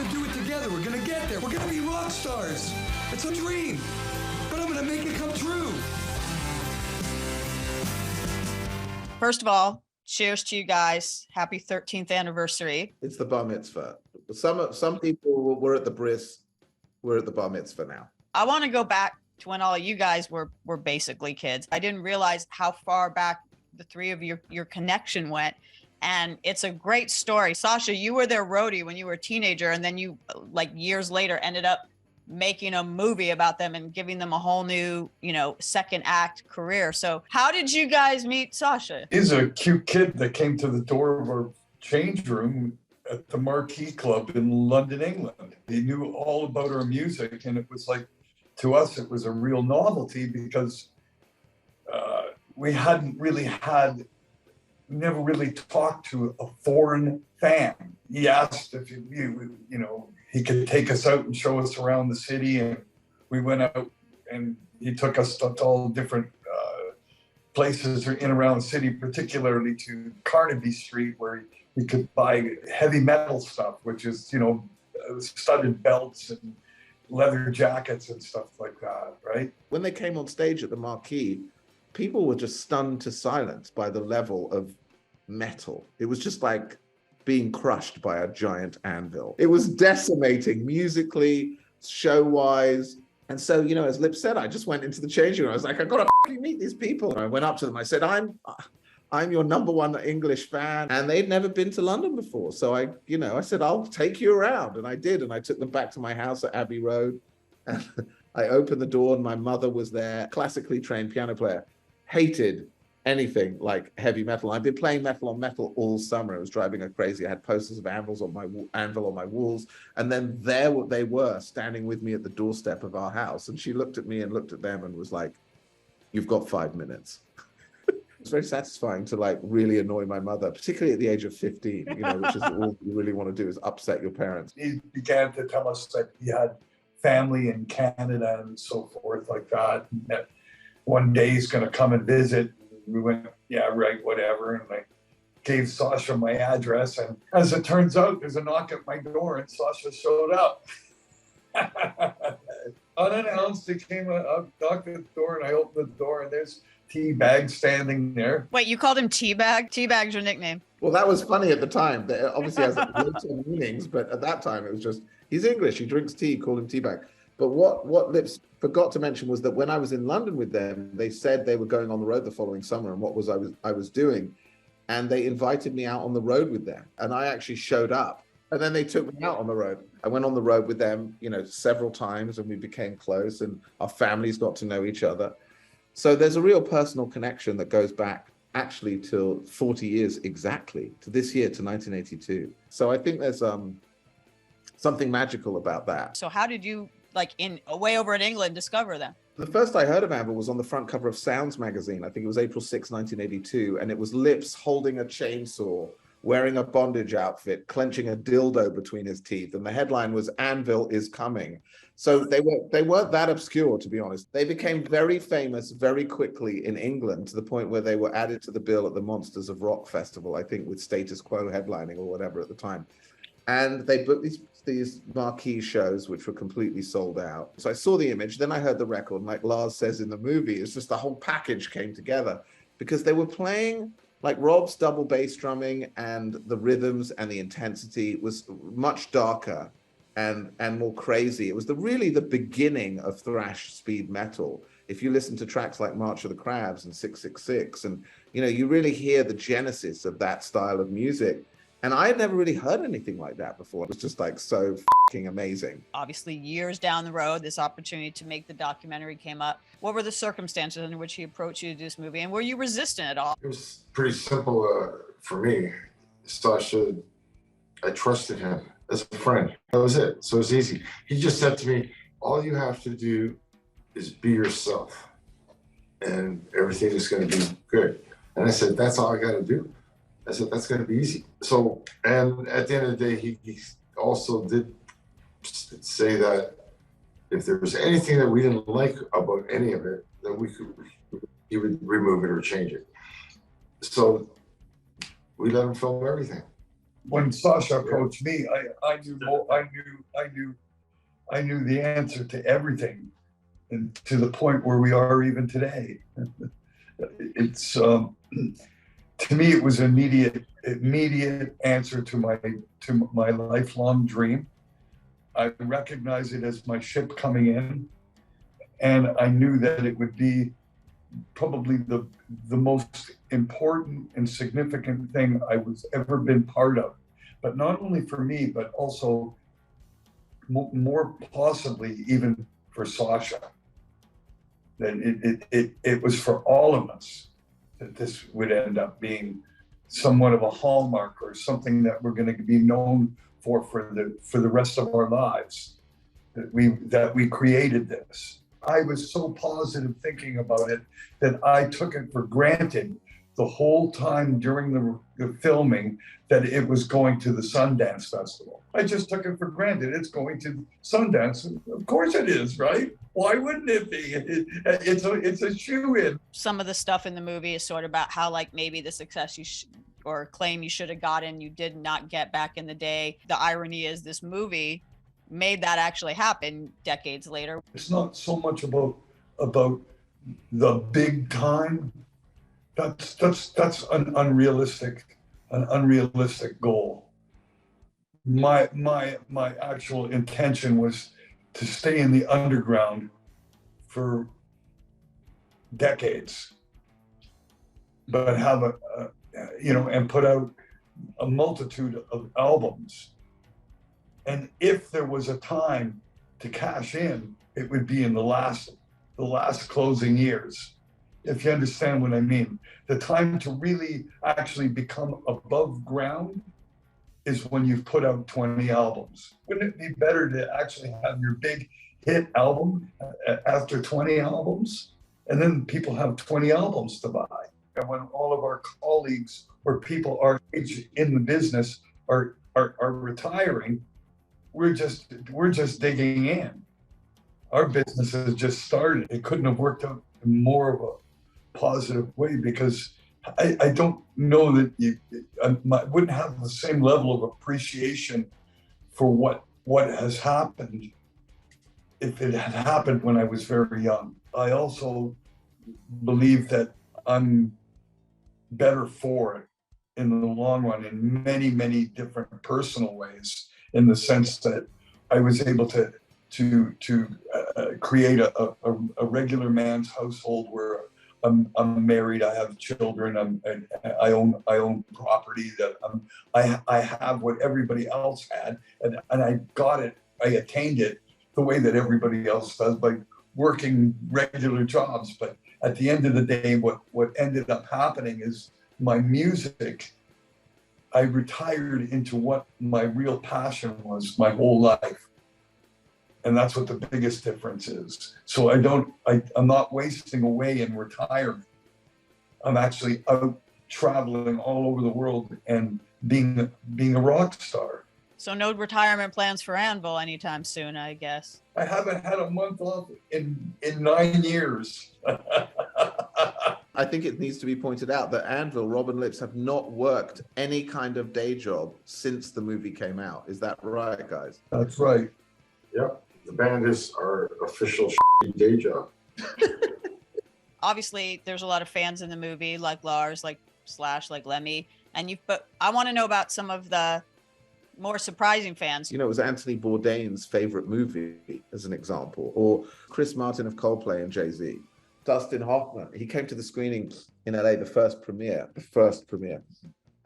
gonna do it together. We're gonna get there. We're gonna be rock stars. It's a dream, but I'm gonna make it come true. First of all, cheers to you guys. Happy 13th anniversary. It's the bar mitzvah. Some people were at the bris. We're at the bar mitzvah now. I want to go back to when all of you guys were basically kids. I didn't realize how far back the three of your connection went. And it's a great story. Sacha, you were their roadie when you were a teenager, and then you, like years later, ended up making a movie about them and giving them a whole new, second act career. So how did you guys meet Sacha? He's a cute kid that came to the door of our change room at the Marquee Club in London, England. He knew all about our music, and it was like, to us, it was a real novelty because we never really talked to a foreign fan. He asked if he could take us out and show us around the city, and we went out and he took us to all different places in and around the city, particularly to Carnaby Street, where we could buy heavy metal stuff, which is, studded belts and leather jackets and stuff like that, right? When they came on stage at the Marquee, people were just stunned to silence by the level of metal. It was just like being crushed by a giant anvil. It was decimating musically, show-wise. And so, as Lip said, I just went into the changing room. I was like, I gotta meet these people. And I went up to them. I said, I'm your number one English fan. And they'd never been to London before. So I said, I'll take you around. And I did. And I took them back to my house at Abbey Road. And I opened the door and my mother was there, classically trained piano player, hated anything like heavy metal. I've been playing metal on metal all summer. It was driving her crazy. I had posters of Anvil on my walls. And then there they were standing with me at the doorstep of our house. And she looked at me and looked at them and was like, you've got 5 minutes. It's very satisfying to really really my mother, particularly at the age of 15, which is all you really want to do is upset your parents. He began to tell us that he had family in Canada and so forth like that. And that one day he's going to come and visit. We went, yeah, right, whatever. And I gave Sacha my address. And as it turns out, there's a knock at my door and Sacha showed up. Unannounced, he came up, knocked at the door, and I opened the door, and there's Teabag standing there. Wait, you called him Teabag? Teabag's your nickname. Well, that was funny at the time. That obviously has later meanings, but at that time it was just, he's English, he drinks tea, call him Teabag. But what Lips forgot to mention was that when I was in London with them, they said they were going on the road the following summer, and what was I was doing, and they invited me out on the road with them, and I actually showed up, and then they took me out on the road. I went on the road with them, several times, and we became close, and our families got to know each other. So there's a real personal connection that goes back actually till 40 years exactly, to this year, to 1982. So I think there's something magical about that. So how did you, way over in England, discover them? The first I heard of Anvil was on the front cover of Sounds magazine. I think it was April 6, 1982. And it was Lips holding a chainsaw, wearing a bondage outfit, clenching a dildo between his teeth. And the headline was Anvil is coming. So they weren't that obscure, to be honest. They became very famous very quickly in England, to the point where they were added to the bill at the Monsters of Rock Festival, I think with Status Quo headlining or whatever at the time. And they booked these marquee shows, which were completely sold out. So I saw the image, then I heard the record, and like Lars says in the movie, it's just the whole package came together, because they were playing, like Robb's double bass drumming and the rhythms and the intensity was much darker and more crazy. It was really the beginning of thrash speed metal. If you listen to tracks like March of the Crabs and 666, and you really hear the genesis of that style of music. And I had never really heard anything like that before. It was just so fucking amazing. Obviously, years down the road, this opportunity to make the documentary came up. What were the circumstances under which he approached you to do this movie? And were you resistant at all? It was pretty simple for me. Sacha, I trusted him as a friend. That was it. So it was easy. He just said to me, all you have to do is be yourself, and everything is going to be good. And I said, that's all I got to do. I said, that's going to be easy. So, and at the end of the day, he also did say that if there was anything that we didn't like about any of it, then he would remove it or change it. So we let him film everything. when Sacha approached me, I knew the answer to everything, and to the point where we are even today. It's to me, it was immediate answer to my lifelong dream. I recognize it as my ship coming in, and I knew that it would be probably the most important and significant thing I was ever been part of, but not only for me, but also more possibly even for Sacha. That it was for all of us that this would end up being somewhat of a hallmark or something that we're going to be known for the rest of our lives. That we created this. I was so positive thinking about it that I took it for granted the whole time during the filming that it was going to the Sundance Festival. I just took it for granted. It's going to Sundance. Of course it is, right? Why wouldn't it be? It's a shoe-in. Some of the stuff in the movie is sort of about how, like, maybe the success or claim you should have gotten, you did not get back in the day. The irony is this movie made that actually happen decades later. It's not so much about the big time. That's an unrealistic goal. My actual intention was to stay in the underground for decades, but have and put out a multitude of albums. And if there was a time to cash in, it would be in the last closing years. If you understand what I mean, the time to really actually become above ground is when you've put out 20 albums. Wouldn't it be better to actually have your big hit album after 20 albums? And then people have 20 albums to buy. And when all of our colleagues or people our age in the business are retiring, we're just digging in. Our business has just started. It couldn't have worked out in more of a positive way, because I don't know that I wouldn't have the same level of appreciation for what has happened if it had happened when I was very young. I also believe that I'm better for it in the long run in many, many different personal ways, in the sense that I was able to create a regular man's household where I'm married, I have children, I own property, that I have what everybody else had, and I got it, I attained it the way that everybody else does, by working regular jobs. But at the end of the day, what ended up happening is my music, I retired into what my real passion was my whole life. And that's what the biggest difference is. So I'm not wasting away in retirement. I'm actually out traveling all over the world and being a rock star. So no retirement plans for Anvil anytime soon, I guess. I haven't had a month off in 9 years. I think it needs to be pointed out that Anvil, Robb and Lips have not worked any kind of day job since the movie came out. Is that right, guys? That's right. Yep. The band is our official day job. Obviously, there's a lot of fans in the movie, like Lars, like Slash, like Lemmy, but I want to know about some of the more surprising fans. It was Anthony Bourdain's favorite movie, as an example, or Chris Martin of Coldplay and Jay-Z. Dustin Hoffman, he came to the screening in LA, the first premiere.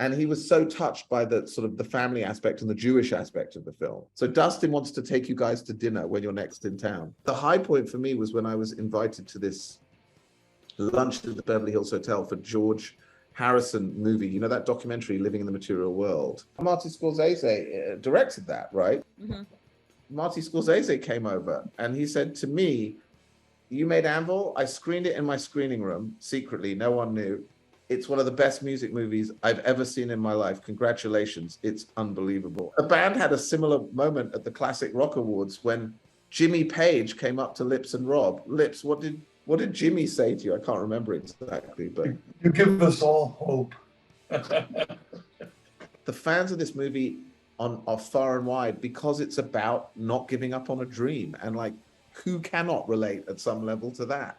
And he was so touched by the sort of the family aspect and the Jewish aspect of the film. So Dustin wants to take you guys to dinner when you're next in town. The high point for me was when I was invited to this lunch at the Beverly Hills Hotel for George Harrison movie, that documentary, Living in the Material World. Marty Scorsese directed that, right? Mm-hmm. Marty Scorsese came over and he said to me, "You made Anvil? I screened it in my screening room secretly. No one knew. It's one of the best music movies I've ever seen in my life. Congratulations. It's unbelievable." The band had a similar moment at the Classic Rock Awards when Jimmy Page came up to Lips and Robb. Lips, what did Jimmy say to you? I can't remember exactly, but you give us all hope. the fans of this movie are far and wide because it's about not giving up on a dream. And like, who cannot relate at some level to that?